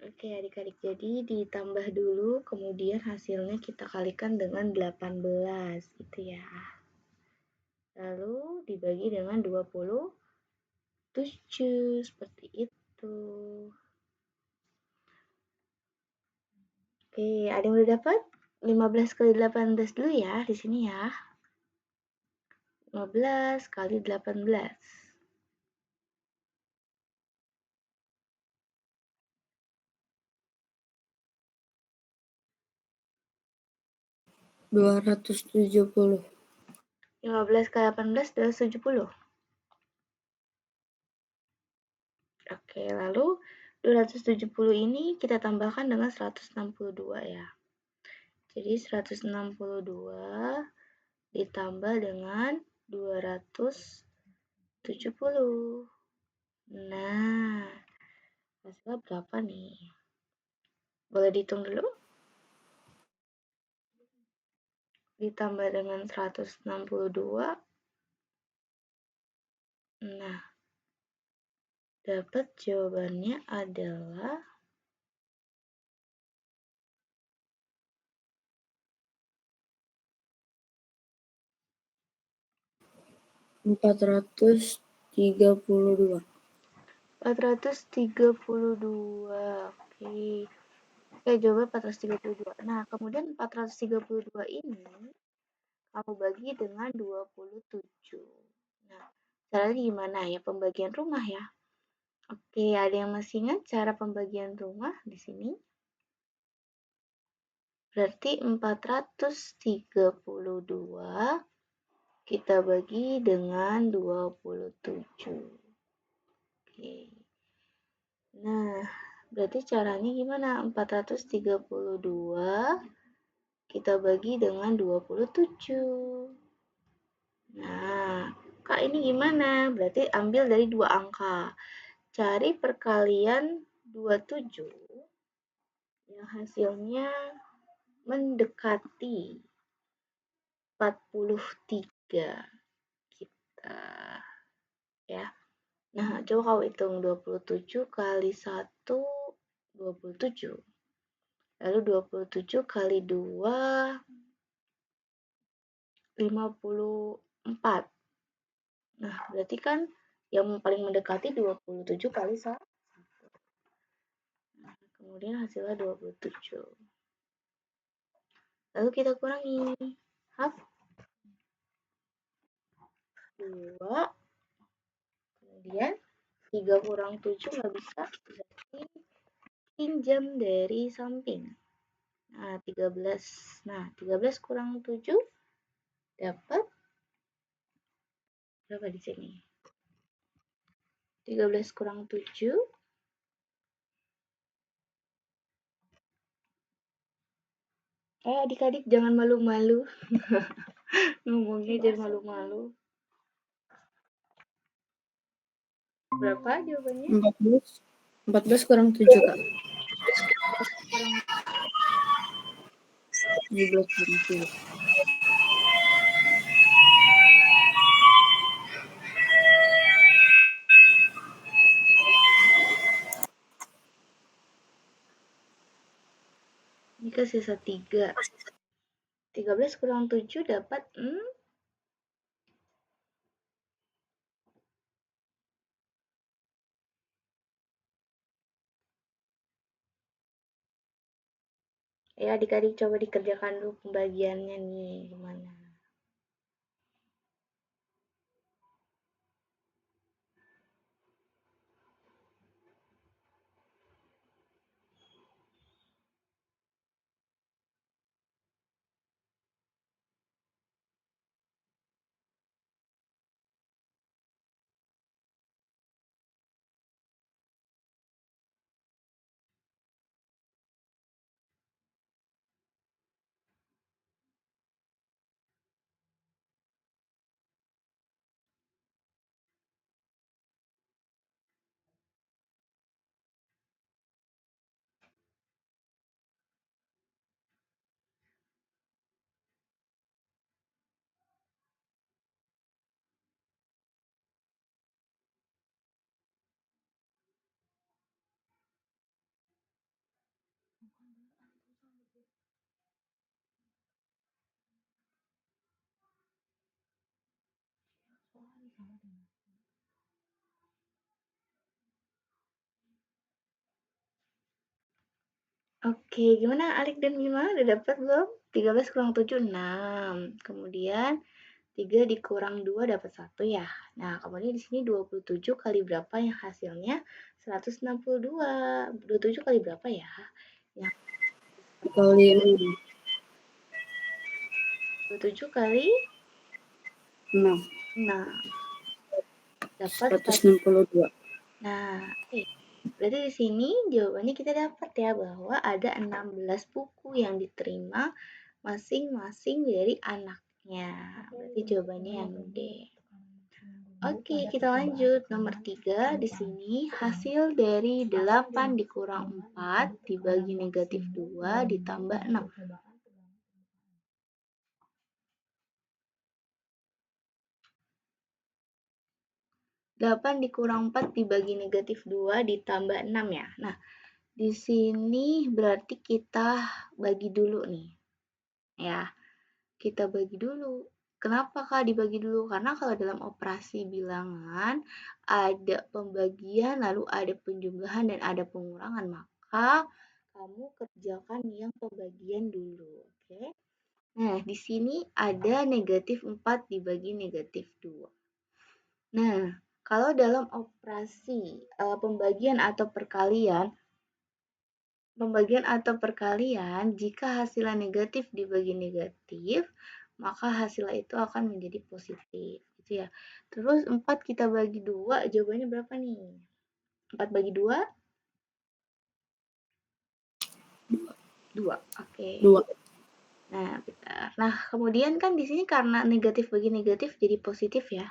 Oke adik-adik, jadi ditambah dulu, kemudian hasilnya kita kalikan dengan 18 gitu ya. Lalu dibagi dengan 27, seperti itu. Oke, ada yang udah dapat? 15 kali 18 dulu ya, di sini ya. 15 kali 18. 270. 15 kali 18 adalah 70. Oke, lalu 270 ini kita tambahkan dengan 162 ya. Jadi 162 ditambah dengan 270. Nah, hasilnya berapa nih? Boleh dihitung dulu? Ditambah dengan 162. Nah, dapat jawabannya adalah 432. 432. Oke. Oke, jawaban 432. Nah, kemudian 432 ini kamu bagi dengan 27. Nah, caranya gimana ya? Pembagian rumah ya. Oke, ada yang masih ingat cara pembagian rumah di sini? Berarti 432 kita bagi dengan 27. Oke. Nah, berarti caranya gimana? 432 kita bagi dengan 27. Nah, Kak ini gimana? Berarti ambil dari dua angka. Cari perkalian 27 yang hasilnya mendekati 43 kita ya. Nah, coba kau hitung 27 kali 1 27. Lalu 27 kali 2 54. Nah, berarti kan yang paling mendekati 27 kali 1. Nah, kemudian hasilnya 27. Lalu kita kurangi. Half 2. Kemudian 3 kurang 7 nggak bisa. Berarti pinjam dari samping. Nah, 13. Nah, 13 kurang 7 dapat berapa di sini? 13 kurang 7. Adik-adik jangan malu-malu. Ngomongnya jangan malu-malu. Berapa jawabannya? 14. 14 kurang 7, Kak. 17 kurang 7. Ini kan sisa 3. 13 kurang 7 dapat ya adik-adik coba dikerjakan dulu pembagiannya nih gimana. Oke, gimana Alik dan Bima? Udah dapat belum? 13 kurang 7, 6. Kemudian 3 dikurang 2 dapat 1 ya. Nah, kemudian di sini 27 kali berapa yang hasilnya 162. 27 kali berapa ya? Yang Kali 6. 27 kali 6. 6 dapat 162. Nah, berarti di sini jawabannya kita dapat ya bahwa ada 16 buku yang diterima masing-masing dari anaknya. Berarti jawabannya yang D. Oke, kita lanjut. Nomor 3 di sini hasil dari 8 dikurang 4 dibagi negatif 2 ditambah 6. 8 dikurang 4 dibagi negatif 2 ditambah 6 ya. Nah, di sini berarti kita bagi dulu nih. Ya, kita bagi dulu. Kenapa Kak dibagi dulu? Karena kalau dalam operasi bilangan ada pembagian, lalu ada penjumlahan dan ada pengurangan, maka kamu kerjakan yang pembagian dulu, oke? Nah, di sini ada negatif 4 dibagi negatif 2. Nah, kalau dalam operasi pembagian atau perkalian, jika hasilnya negatif dibagi negatif, maka hasilnya itu akan menjadi positif, gitu ya. Terus 4 kita bagi 2, jawabannya berapa nih? 4 bagi 2? 2, oke. 2. Nah, benar. Nah, kemudian kan di sini karena negatif bagi negatif jadi positif ya.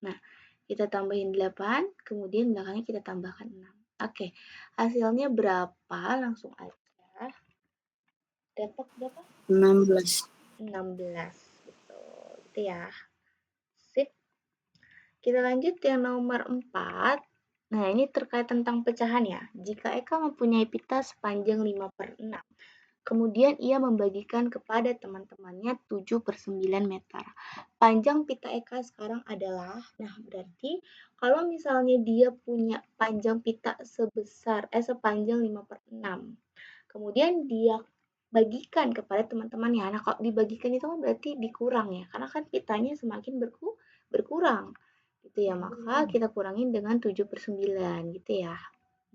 Nah, kita tambahin 8, kemudian belakangnya kita tambahkan 6. Oke, hasilnya berapa? Langsung aja. Dapat berapa? 16. 16, gitu ya. Sip. Kita lanjut yang nomor 4. Nah, ini terkait tentang pecahan ya. Jika Eka mempunyai pita sepanjang 5/6, kemudian ia membagikan kepada teman-temannya 7/9 meter. Panjang pita Eka sekarang adalah, nah berarti kalau misalnya dia punya panjang pita sepanjang 5/6, kemudian dia bagikan kepada teman-temannya. Nah, kalau dibagikan itu kan berarti dikurang ya, karena kan pitanya semakin berkurang. Gitu ya, maka kita kurangin dengan 7/9 gitu ya.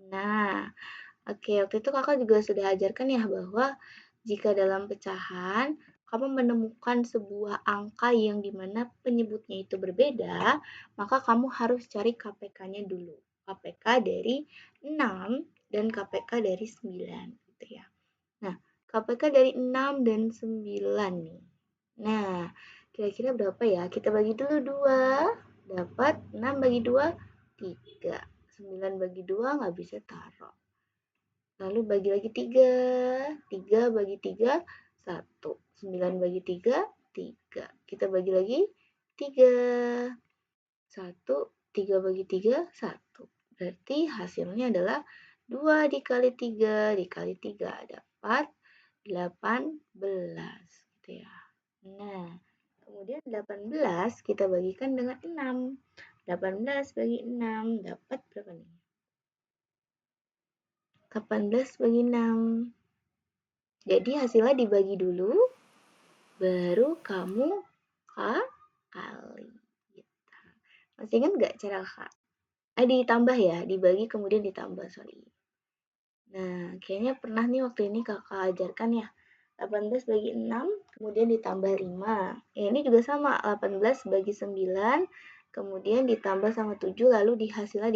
Nah, oke, waktu itu kakak juga sudah ajarkan ya bahwa jika dalam pecahan kamu menemukan sebuah angka yang dimana penyebutnya itu berbeda, maka kamu harus cari KPK-nya dulu. KPK dari 6 dan KPK dari 9 gitu ya. Nah, KPK dari 6 dan 9 nih. Nah, kira-kira berapa ya? Kita bagi dulu 2. Dapat 6 bagi 2, 3. 9 bagi 2 nggak bisa taruh. Lalu bagi lagi 3. 3 bagi 3, 1. 9 bagi 3, 3. Kita bagi lagi 3. 1, 3 bagi 3, 1. Berarti hasilnya adalah 2 dikali 3 dikali 3 dapat 18 gitu ya. Nah, kemudian 18 kita bagikan dengan 6. 18 bagi 6 dapat berapa nih? 18 bagi 6. Jadi hasilnya dibagi dulu, baru kamu kali. Gitu. Masih ingat nggak cara kak? Ditambah ya, dibagi kemudian ditambah, sorry. Nah, kayaknya pernah nih waktu ini kakak ajarkan ya. 18 bagi 6, kemudian ditambah 5. Ya, ini juga sama, 18 bagi 9, kemudian ditambah sama 7, lalu di hasilnya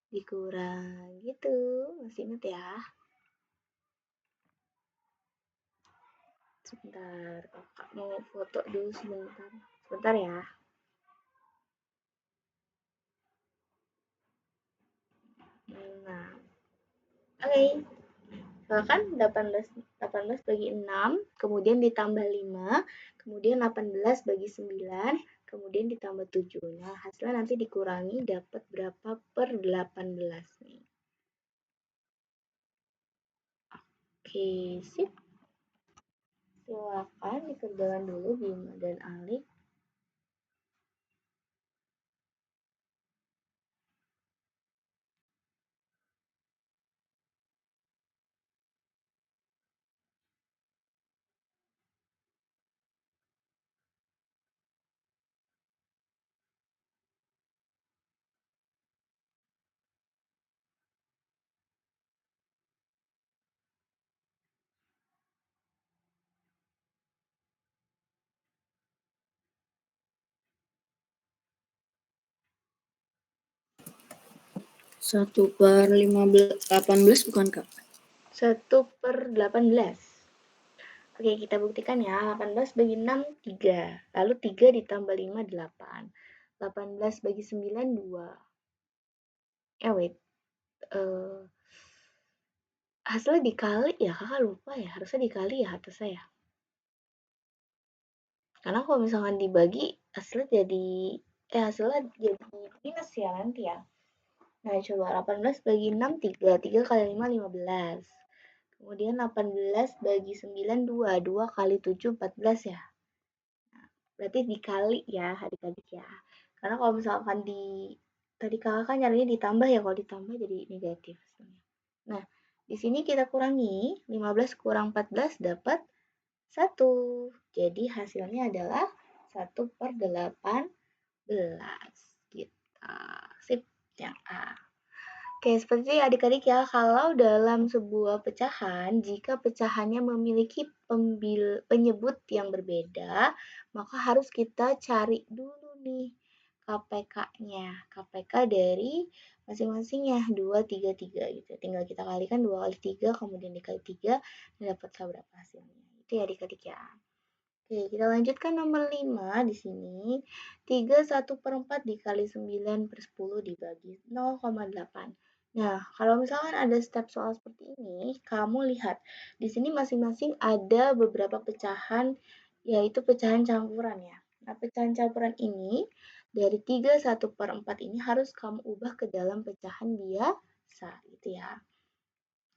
dikurang. Gitu, masih ingat ya? Sebentar, kakak mau foto dulu sebentar. Sebentar ya. Nah, oke. Kan 18 bagi 6, kemudian ditambah 5, kemudian 18 bagi 9, kemudian ditambah 7. Nah, hasilnya nanti dikurangi dapat berapa per 18 nih. Oke, sip. Silakan dikerjakan dulu Bima dan Ali. 1/18 bukan, Kak? 1/18. Oke, kita buktikan ya. 18 bagi 6, 3. Lalu 3 ditambah 5, 8. 18 bagi 9, 2. Wait. Hasilnya dikali ya, kakak lupa ya. Harusnya dikali ya atas saya. Karena kalau misalkan dibagi, hasilnya jadi minus ya nanti ya. Nah, coba 18 bagi 6, 3. 3 kali 5, 15. Kemudian 18 bagi 9, 2. 2 kali 7, 14 ya. Berarti dikali ya adik-adik ya. Karena kalau misalkan tadi kakak kan nyarinya ditambah ya, kalau ditambah jadi negatif. Nah, di sini kita kurangi, 15 kurang 14 dapat 1. Jadi hasilnya adalah 1/18 gitu. Sip, yang A. Oke, seperti adik-adik ya, kalau dalam sebuah pecahan, jika pecahannya memiliki penyebut yang berbeda, maka harus kita cari dulu nih KPK-nya. KPK dari masing-masingnya 2, 3, 3 gitu. Tinggal kita kalikan 2 kali 3, kemudian dikali 3, dan dapatlah berapa hasilnya. Itu ya adik-adik ya. Oke, kita lanjutkan nomor 5 di sini. 3 1/4 dikali 9/10 dibagi 0,8. Nah, kalau misalkan ada step soal seperti ini, kamu lihat di sini masing-masing ada beberapa pecahan, yaitu pecahan campuran ya. Nah, pecahan campuran ini dari 3 1/4 ini harus kamu ubah ke dalam pecahan biasa gitu ya.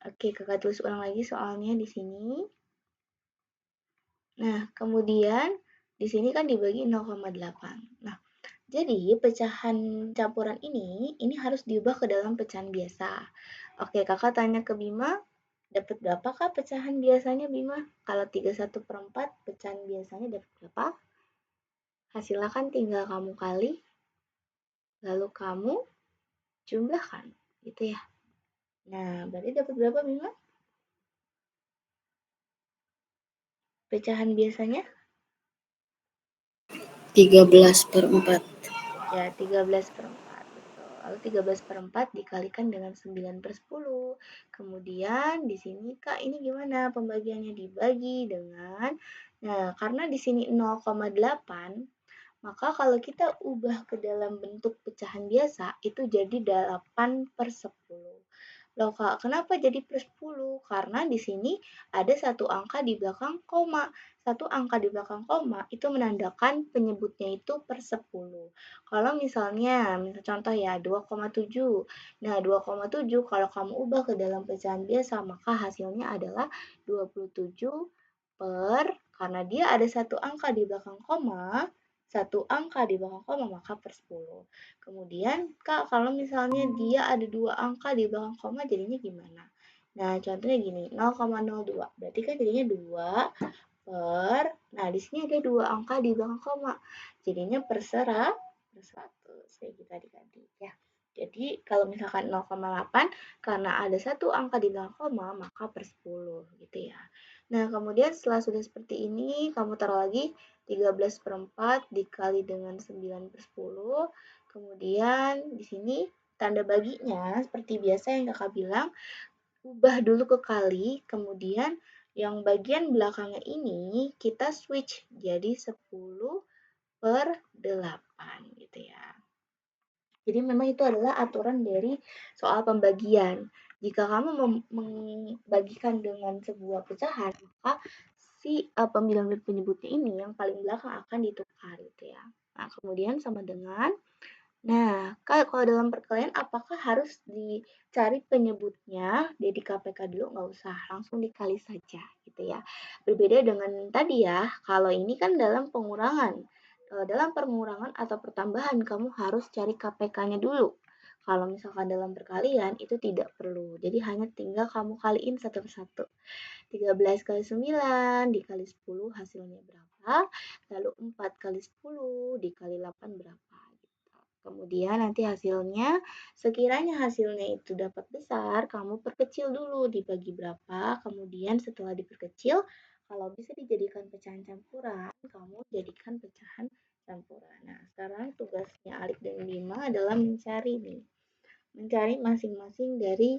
Oke, kakak tulis ulang lagi soalnya di sini. Nah, kemudian di sini kan dibagi 0,8. Nah, jadi pecahan campuran ini harus diubah ke dalam pecahan biasa. Oke, kakak tanya ke Bima, dapat berapa kak pecahan biasanya Bima? Kalau 3/1/4 pecahan biasanya dapat berapa? Hasilnya kan tinggal kamu kali, lalu kamu jumlahkan, gitu ya. Nah, berarti dapat berapa Bima? Pecahan biasanya? 13/4. Ya, 13/4. Betul. Lalu 13/4 dikalikan dengan 9/10. Kemudian di sini Kak, ini gimana pembagiannya? Dibagi dengan, nah karena di sini 0,8, maka kalau kita ubah ke dalam bentuk pecahan biasa, itu jadi 8/10. Loh Kak, kenapa jadi per 10? Karena di sini ada satu angka di belakang koma. Satu angka di belakang koma itu menandakan penyebutnya itu per 10. Kalau misalnya, contoh ya 2,7. Nah, 2,7 kalau kamu ubah ke dalam pecahan biasa, maka hasilnya adalah 27 karena dia ada satu angka di belakang koma, satu angka di belakang koma maka per 10. Kemudian Kak, kalau misalnya dia ada dua angka di belakang koma jadinya gimana? Nah, contohnya gini, 0,02. Berarti kan jadinya 2 nah di sini ada dua angka di belakang koma. Jadinya per 100 kayak gitu adik-adik ya. Jadi kalau misalkan 0,8 karena ada satu angka di belakang koma maka per 10 gitu ya. Nah, kemudian setelah sudah seperti ini, kamu taruh lagi 13/4 dikali dengan 9/10. Kemudian di sini tanda baginya seperti biasa yang kakak bilang, ubah dulu ke kali, kemudian yang bagian belakangnya ini kita switch jadi 10/8 gitu ya. Jadi memang itu adalah aturan dari soal pembagian. Jika kamu membagikan dengan sebuah pecahan, maka si pembilang dan penyebutnya ini yang paling belakang akan ditukar gitu ya. Nah, kemudian sama dengan, nah kalau dalam perkalian apakah harus dicari penyebutnya dari KPK dulu? Nggak usah, langsung dikali saja gitu ya. Berbeda dengan tadi ya, kalau ini kan dalam pengurangan. Kalau dalam pengurangan atau pertambahan, kamu harus cari KPK-nya dulu. Kalau misalkan dalam perkalian, itu tidak perlu. Jadi hanya tinggal kamu kaliin satu persatu. 13 kali 9 dikali 10 hasilnya berapa? Lalu 4 kali 10 dikali 8 berapa? Gitu. Kemudian nanti hasilnya, sekiranya hasilnya itu dapat besar, kamu perkecil dulu dibagi berapa. Kemudian setelah diperkecil, kalau bisa dijadikan pecahan campuran, kamu jadikan pecahan campuran. Nah, sekarang tugasnya Alif dan Bima adalah mencari nih mencari masing-masing dari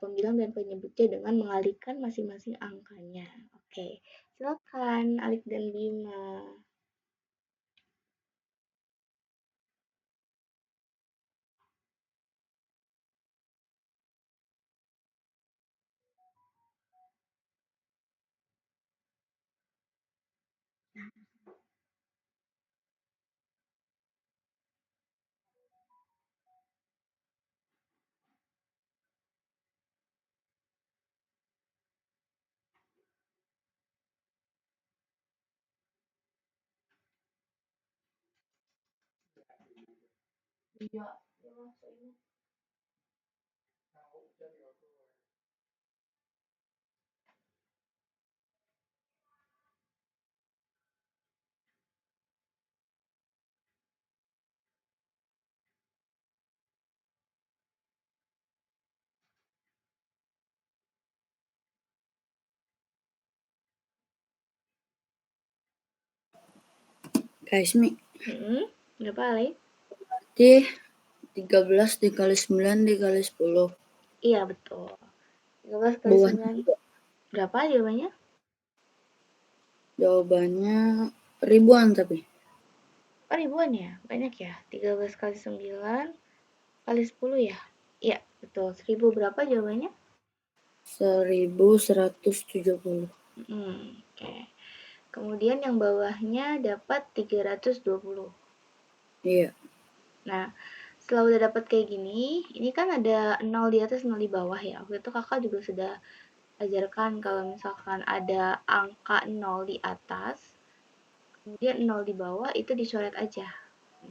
pembilang dan penyebutnya dengan mengalihkan masing-masing angkanya. Oke, silakan Alik dan Bima. Iya, Guys, Mi. Berapa, Alik? Berarti 13 dikali 9 dikali 10. Iya, betul. 13 kali Bawahnya 9. Berapa jawabannya? jawabannya ribuan tapi. Oh, ribuan ya? Banyak ya? 13 kali 9 kali 10 ya? Iya, betul. 1000 berapa jawabannya? 1170. Oke. Kemudian yang bawahnya dapat 320. Iya. Nah, setelah udah dapat kayak gini, ini kan ada 0 di atas, 0 di bawah ya. Waktu itu kakak juga sudah ajarkan kalau misalkan ada angka 0 di atas, kemudian 0 di bawah itu dicoret aja.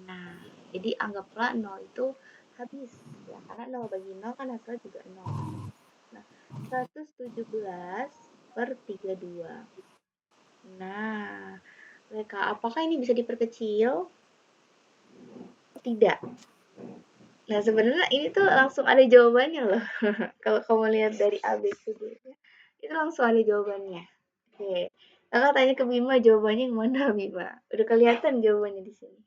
Nah, jadi anggaplah 0 itu habis ya, karena 0 bagi 0 kan hasilnya juga 0. Nah, 117 per 32. Nah, mereka apakah ini bisa diperkecil? Tidak. Nah, sebenarnya ini tuh langsung ada jawabannya loh. Kalau kamu lihat dari A, B, C, D, itu langsung ada jawabannya. Oke. Kakak tanya ke Bima, jawabannya yang mana, Bima? Udah kelihatan jawabannya di sini.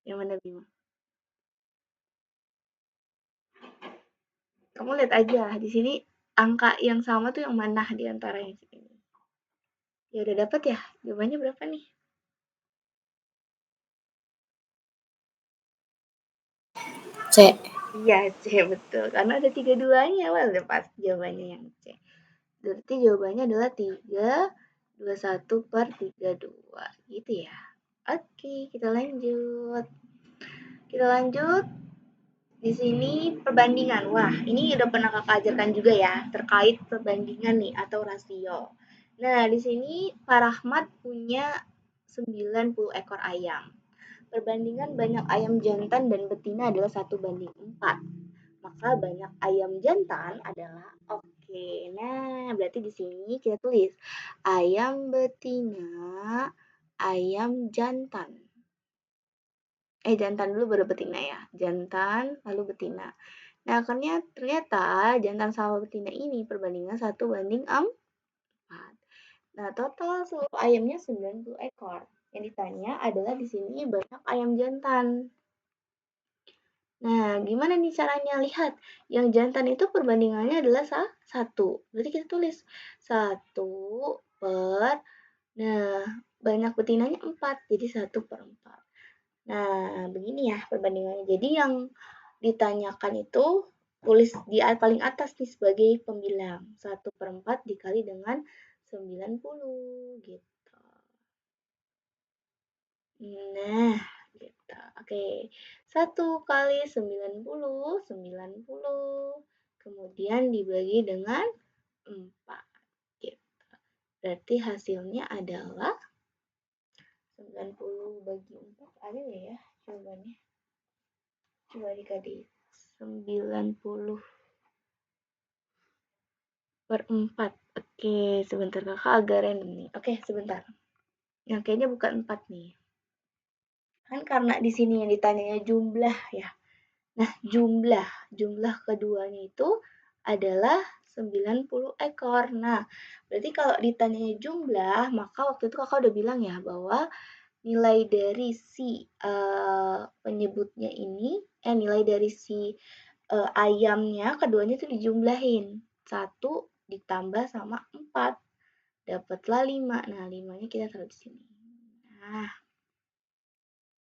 Yang mana, Bima? Kamu lihat aja di sini angka yang sama tuh yang mana di antara yang ini. Ya udah dapat ya? Jawabannya berapa nih? C. Iya, C betul. Karena ada 32-nya. Wah, udah pas jawabannya yang C. Berarti jawabannya adalah 321 per 32. Gitu ya. Oke, kita lanjut. Kita lanjut. Di sini perbandingan. Wah, ini udah pernah kakak ajarkan juga ya, terkait perbandingan nih atau rasio. Nah, di sini Pak Rahmat punya 90 ekor ayam. Perbandingan banyak ayam jantan dan betina adalah 1:4. Maka banyak ayam jantan adalah oke. Nah, berarti di sini kita tulis ayam betina, ayam jantan. Jantan dulu baru betina ya. Jantan lalu betina. Nah, ternyata jantan sama betina ini perbandingan 1:4. Nah, total seluruh ayamnya 90 ekor. Yang ditanya adalah di sini banyak ayam jantan. Nah, gimana nih caranya lihat? Yang jantan itu perbandingannya adalah 1. Berarti kita tulis 1 per, nah, banyak betinanya 4, jadi 1/4. Nah, begini ya perbandingannya. Jadi yang ditanyakan itu tulis di paling atas nih sebagai pembilang. 1/4 dikali dengan 90 gitu. Nah, gitu. Oke. 1 kali 90, 90. Kemudian dibagi dengan 4. Gitu. Berarti hasilnya adalah 90 bagi 4. Ada nggak ya jawabannya? Coba dikali 90 per 4. Oke, sebentar kakak agak random nih. Oke, sebentar. Yang kayaknya bukan 4 nih. Kan karena di sini yang ditanyanya jumlah ya. Nah, jumlah keduanya itu adalah 90 ekor. Nah, berarti kalau ditanyanya jumlah, maka waktu itu kakak udah bilang ya bahwa nilai dari si penyebutnya ini, nilai dari si ayamnya keduanya tuh dijumlahin. 1 ditambah sama 4, dapatlah 5. Nah, 5-nya kita taruh di sini.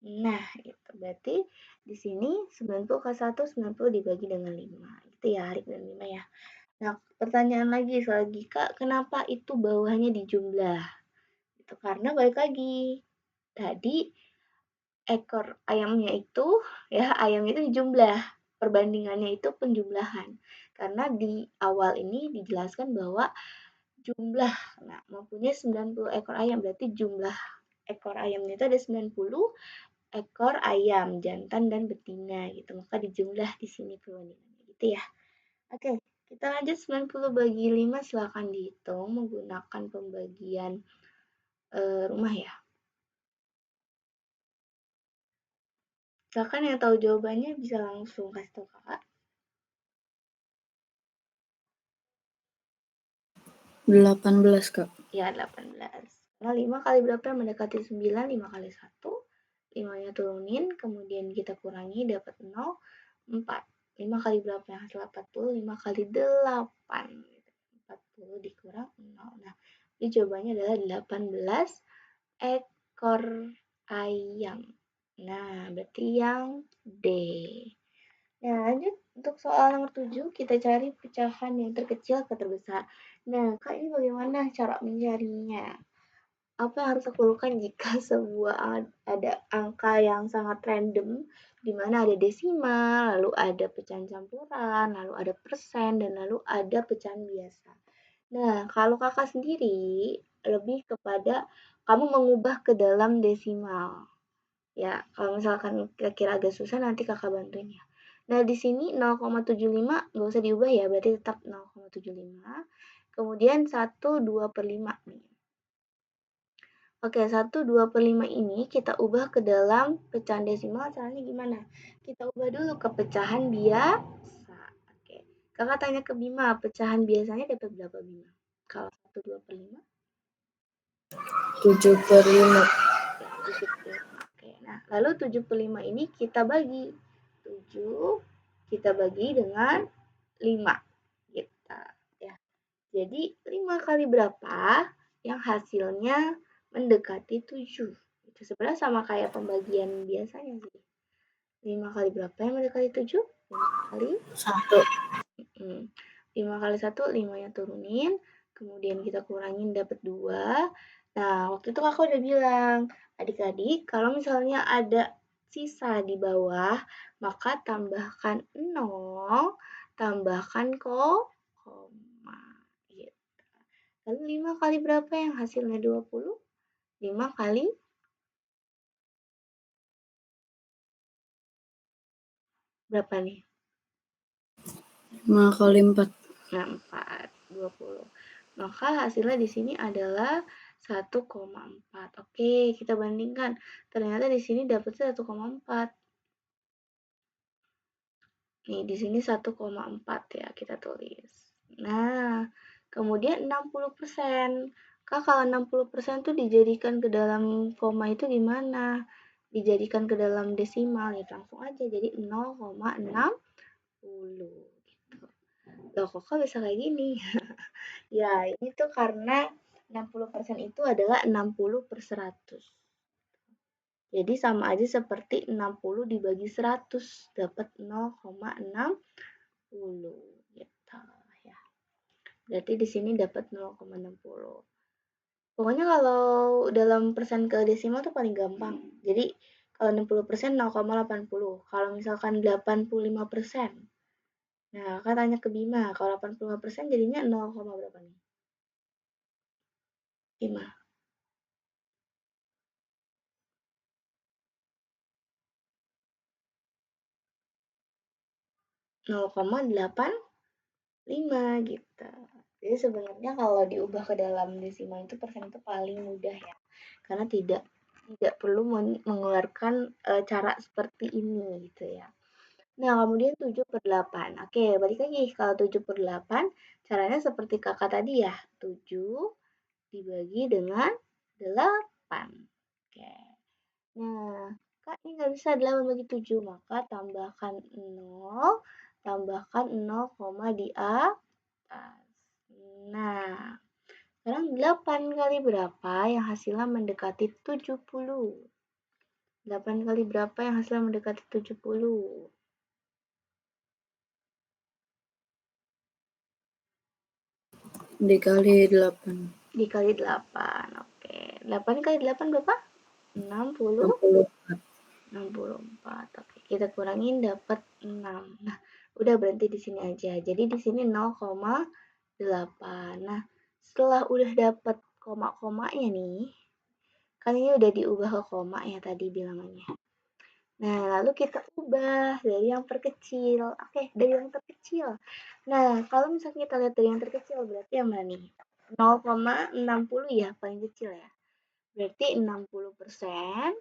Nah, itu berarti di sini 90 ke 1, 90 dibagi dengan 5. Itu ya, Arik dan Bima ya. Nah, pertanyaan lagi, Kak, kenapa itu bawahnya dijumlah? Itu karena balik lagi, tadi ekor ayamnya itu dijumlah. Perbandingannya itu penjumlahan. Karena di awal ini dijelaskan bahwa jumlah, nah mempunyai 90 ekor ayam, berarti jumlah ekor ayamnya itu ada 90 ekor ayam, jantan dan betina gitu. Maka dijumlah di sini perbandingannya gitu ya. Oke, kita lanjut 90 bagi 5, silakan dihitung menggunakan pembagian rumah ya. Silakan yang tahu jawabannya bisa langsung kasih tahu Kakak. 18, Kak. Ya, 18. Nah, 5 kali berapa yang mendekati 9? 5 kali 1. 5-nya turunin, kemudian kita kurangi, dapat 0, 4. 5 kali berapa yang hasil 40? 5 kali 8. 40 dikurang 0. Nah, ini jawabannya adalah 18 ekor ayam. Nah, berarti yang D. Nah, lanjut untuk soal nomor 7, kita cari pecahan yang terkecil ke terbesar. Nah, Kak, ini bagaimana cara mencarinya? Apa yang harus aku lakukan jika sebuah ada angka yang sangat random, di mana ada desimal, lalu ada pecahan campuran, lalu ada persen, dan lalu ada pecahan biasa. Nah, kalau kakak sendiri lebih kepada kamu mengubah ke dalam desimal. Ya, kalau misalkan kira-kira agak susah nanti kakak bantuin ya. Nah, di sini 0,75 nggak usah diubah ya, berarti tetap 0,75. Kemudian 1/2/5 nih. Oke, 1/2/5 ini kita ubah ke dalam pecahan desimal, caranya gimana? Kita ubah dulu ke pecahan biasa. Oke, kakak tanya ke Bima, pecahan biasanya dapat berapa Bima? Kalau 1/2/5? 7/5. Ya, 7/5. Oke, nah lalu 7/5 ini kita bagi. 7 kita bagi dengan 5. Gitu, ya. Jadi 5 kali berapa yang hasilnya mendekati 7. Itu sebenarnya sama kayak pembagian biasanya sih. 5 kali berapa yang mendekati 7? 5 kali 1. 5 kali 1, 5-nya turunin, kemudian kita kurangin dapat 2. Nah, waktu itu kakak udah bilang, adik-adik kalau misalnya ada sisa di bawah, maka tambahkan 0, tambahkan koma. Gitu. Lalu 5 kali berapa yang hasilnya 20? 5 kali berapa nih? 5 kali 4. Nah, 4, 20. Maka hasilnya di sini adalah 1,4. Oke, kita bandingkan. Ternyata di sini dapatnya 1,4. Nih, di sini 1,4 ya, kita tulis. Nah, kemudian 60%. Kak, kalau 60% tuh dijadikan ke dalam koma itu gimana? Dijadikan ke dalam desimal, ya langsung aja. Jadi 0,60. Gitu. Loh, kok bisa kayak gini? Ya, ini tuh karena 60% itu adalah 60/100. Jadi sama aja seperti 60 dibagi 100, dapat 0,60 gitu ya. Berarti di sini dapat 0,60. Pokoknya kalau dalam persen ke desimal tuh paling gampang. Jadi kalau 60% 0,80. Kalau misalkan 85%. Nah, kan tanya ke Bima, kalau 85% jadinya 0, berapa nih? 5. 0,85 gitu. Jadi sebenarnya kalau diubah ke dalam desimal itu persen itu paling mudah ya. Karena tidak perlu mengeluarkan cara seperti ini gitu ya. Nah, kemudian 7/8. Oke, balik lagi. Kalau 7/8, caranya seperti kakak tadi ya. 7 dibagi dengan 8. Oke. Nah, Kak, ini nggak bisa 8 bagi 7, maka tambahkan 0, tambahkan 0, di atas. Nah, sekarang 8 kali berapa yang hasilnya mendekati 70? 8 kali berapa yang hasilnya mendekati 70? Dikali 8. Dikali 8. Oke. 8 kali 8 berapa? 60. 64. 64. Oke, kita kurangin dapat 6. Nah, udah berhenti di sini aja. Jadi di sini 0,8. Nah, setelah udah dapat koma-komanya nih, kan ini udah diubah ke koma ya tadi bilangannya. Nah, lalu kita ubah dari yang terkecil. Oke, dari yang terkecil. Nah, kalau misalnya kita lihat dari yang terkecil, berarti yang mana nih? 0,60 ya, paling kecil ya. Berarti 60%.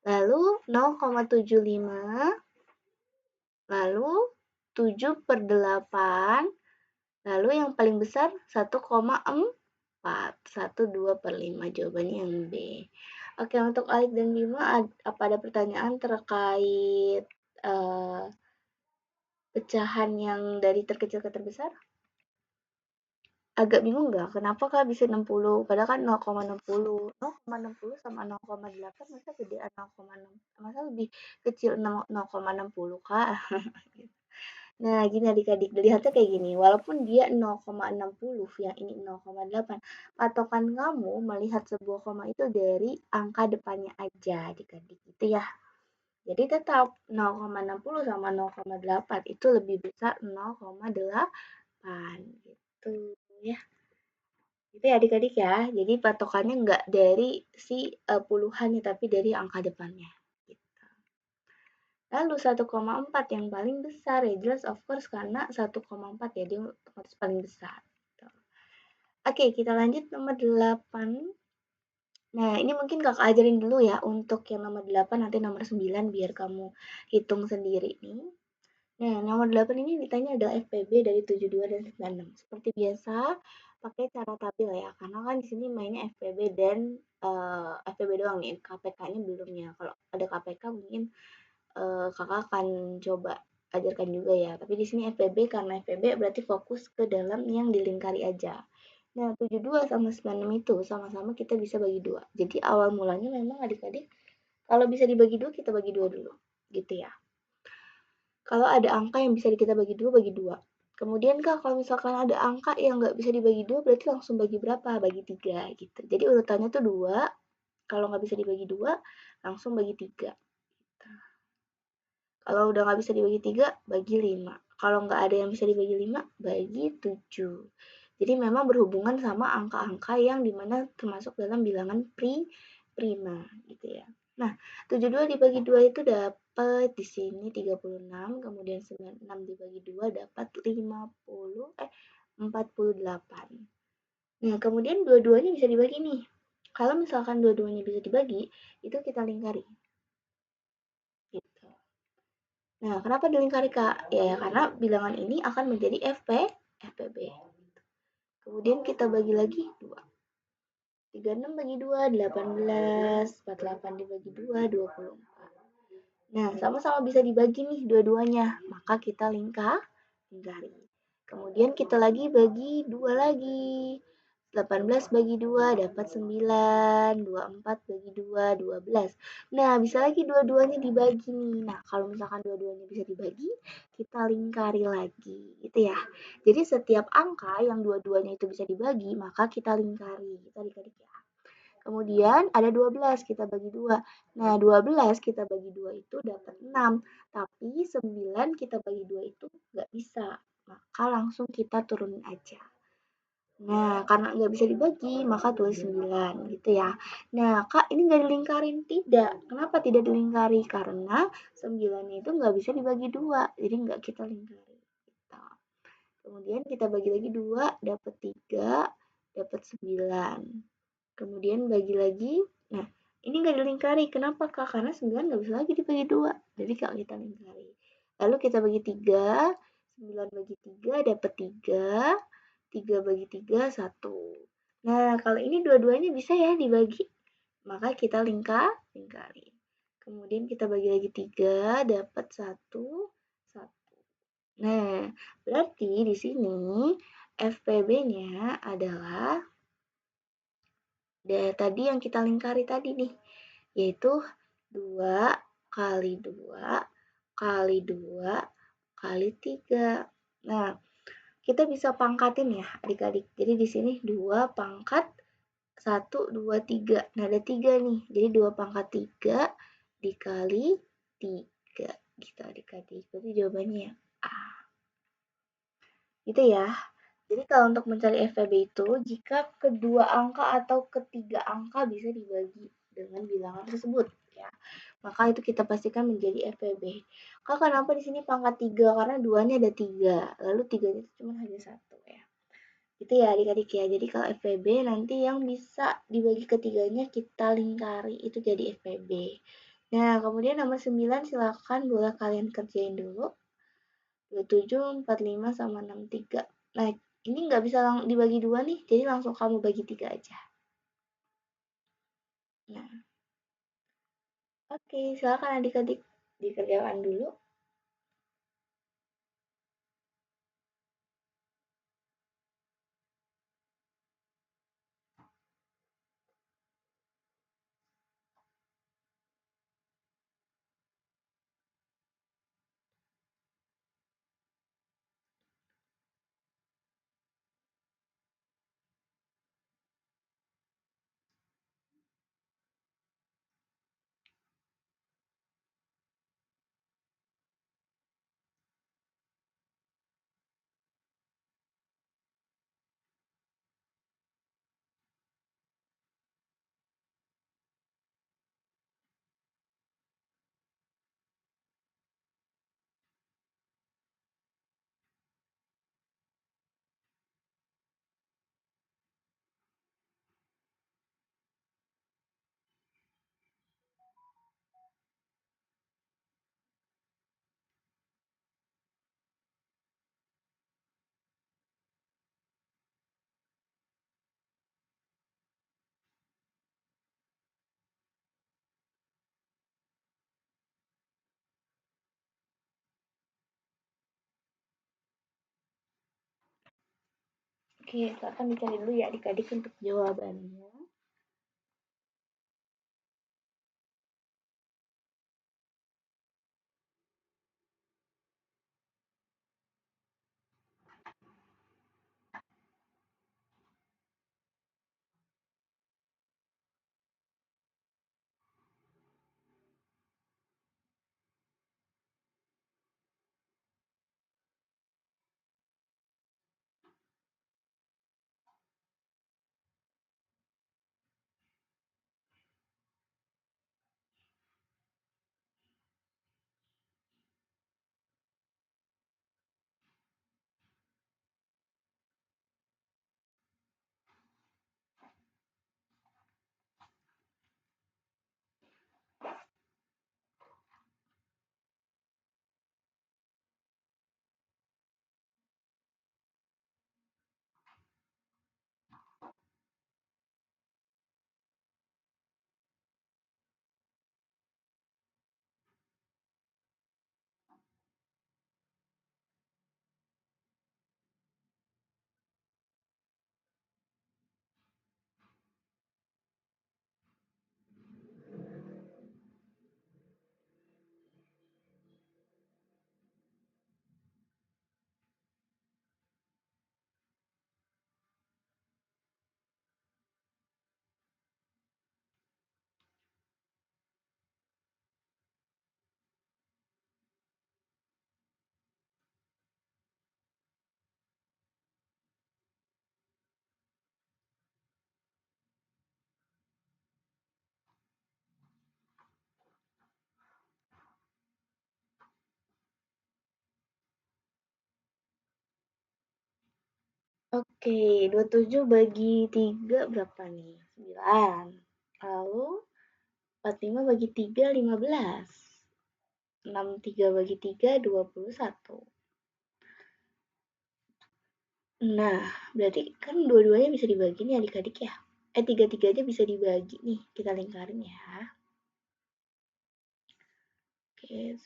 Lalu 0,75. Lalu 7/8. Lalu yang paling besar 1,4. 1/2/5. Jawabannya yang B. Oke, untuk Alik dan Bima, apa ada pertanyaan terkait pecahan yang dari terkecil ke terbesar? Agak bingung nggak? Kenapa Kak bisa 60? Padahal kan 0,60. 0,60 sama 0,8 masa gedean 0,6? Masa lebih kecil 0,60 Kak? Nah, gini adik-adik, dilihatnya kayak gini. Walaupun dia 0,60, yang ini 0,8, patokan kamu melihat sebuah koma itu dari angka depannya aja, adik-adik. Gitu ya. Jadi tetap 0,60 sama 0,8 itu lebih besar 0,8 gitu ya. Itu ya adik-adik ya. Jadi patokannya nggak dari si puluhan ya, tapi dari angka depannya. Gitu. Lalu 1,4 yang paling besar ya jelas of course karena 1,4 ya dia otomatis paling besar. Gitu. Oke, kita lanjut nomor 8. Nah, ini mungkin Kakak ajarin dulu ya untuk yang nomor 8 nanti nomor 9 biar kamu hitung sendiri nih. Nah, nomor 8 ini ditanya adalah FPB dari 72 dan 96. Seperti biasa, pakai cara tabel ya, karena kan di sini mainnya FPB dan FPB doang nih, KPK-nya belum ya. Kalau ada KPK mungkin kakak akan coba ajarkan juga ya. Tapi di sini FPB karena FPB berarti fokus ke dalam yang dilingkari aja. Nah, 72 sama 96 itu sama-sama kita bisa bagi dua. Jadi awal mulanya memang adik-adik kalau bisa dibagi dua kita bagi dua dulu. Gitu ya. Kalau ada angka yang bisa kita bagi dua, bagi dua. Kemudian Kak, kalau misalkan ada angka yang nggak bisa dibagi dua, berarti langsung bagi berapa? Bagi tiga gitu. Jadi urutannya tuh dua. Kalau nggak bisa dibagi dua, langsung bagi tiga. Kalau udah nggak bisa dibagi tiga, bagi lima. Kalau nggak ada yang bisa dibagi lima, bagi tujuh. Jadi memang berhubungan sama angka-angka yang dimana termasuk dalam bilangan prima gitu ya. Nah, 72 dibagi 2 itu dapat di sini 36, kemudian 96 dibagi 2 dapat 48. Nah, kemudian dua-duanya bisa dibagi nih. Kalau misalkan dua-duanya bisa dibagi, itu kita lingkari. Gitu. Nah, kenapa dilingkari Kak? Ya, karena bilangan ini akan menjadi FPB. Kemudian kita bagi lagi 2. 36 bagi 2, 18. 48 dibagi 2, 24. Nah, sama-sama bisa dibagi nih dua-duanya. Maka kita lingkari. Kemudian kita lagi bagi 2 lagi. 18 bagi 2 dapat 9, 24 bagi 2, 12. Nah, bisa lagi dua-duanya dibagi nih. Nah, kalau misalkan dua-duanya bisa dibagi, kita lingkari lagi. Gitu ya. Jadi setiap angka yang dua-duanya itu bisa dibagi, maka kita lingkari. Kita adik-adik ya. Kemudian ada 12, kita bagi 2. Nah, 12 kita bagi 2 itu dapat 6. Tapi 9 kita bagi 2 itu nggak bisa. Maka langsung kita turunin aja. Nah, karena nggak bisa dibagi, maka tulis 9 gitu ya. Nah, Kak, ini nggak dilingkarin. Tidak. Kenapa tidak dilingkari? Karena 9 itu nggak bisa dibagi 2. Jadi nggak kita lingkari. Gitu. Kemudian kita bagi lagi 2, dapat 3, dapat 9. Kemudian bagi lagi. Nah, ini nggak dilingkari. Kenapa, Kak? Karena 9 nggak bisa lagi dibagi 2. Jadi, Kak, kita lingkari. Lalu kita bagi 3. 9 bagi 3 dapat 3. 3 bagi 3, 1. Nah, kalau ini dua-duanya bisa ya dibagi. Maka kita lingkari. Kemudian kita bagi lagi 3, dapat 1, 1. Nah, berarti di sini FPB-nya adalah tadi yang kita lingkari tadi nih, yaitu 2 kali 2 kali 2 kali 3. Nah, kita bisa pangkatin ya adik-adik. Jadi di sini 2 pangkat 1, 2, 3. Nah, ada 3 nih. Jadi 2 pangkat 3 dikali 3. Gitu adik-adik. Berarti jawabannya A. Gitu ya. Jadi kalau untuk mencari FPB itu, jika kedua angka atau ketiga angka bisa dibagi dengan bilangan tersebut, ya. Maka itu kita pastikan menjadi FPB. Kak, kenapa di sini pangkat 3? Karena duanya ada 3, lalu 3-nya itu cuma hanya 1 ya. Itu ya adik-adik ya. Jadi kalau FPB nanti yang bisa dibagi ketiganya kita lingkari itu jadi FPB. Nah, kemudian nomor 9 silakan boleh kalian kerjain dulu. 27, 45 sama 63. Nah, ini nggak bisa dibagi 2 nih, jadi langsung kamu bagi 3 aja. Nah, oke, silakan adik-adik dikerjakan dulu. Oke, silakan dicari dulu ya adik-adik untuk jawabannya. Oke, 27 bagi 3 berapa nih? 9. Lalu 45 bagi 3, 15. 63 bagi 3, 21. Nah, berarti kan dua-duanya bisa dibagi nih adik-adik ya. Tiga-tiganya bisa dibagi nih, kita lingkarin ya. Oke,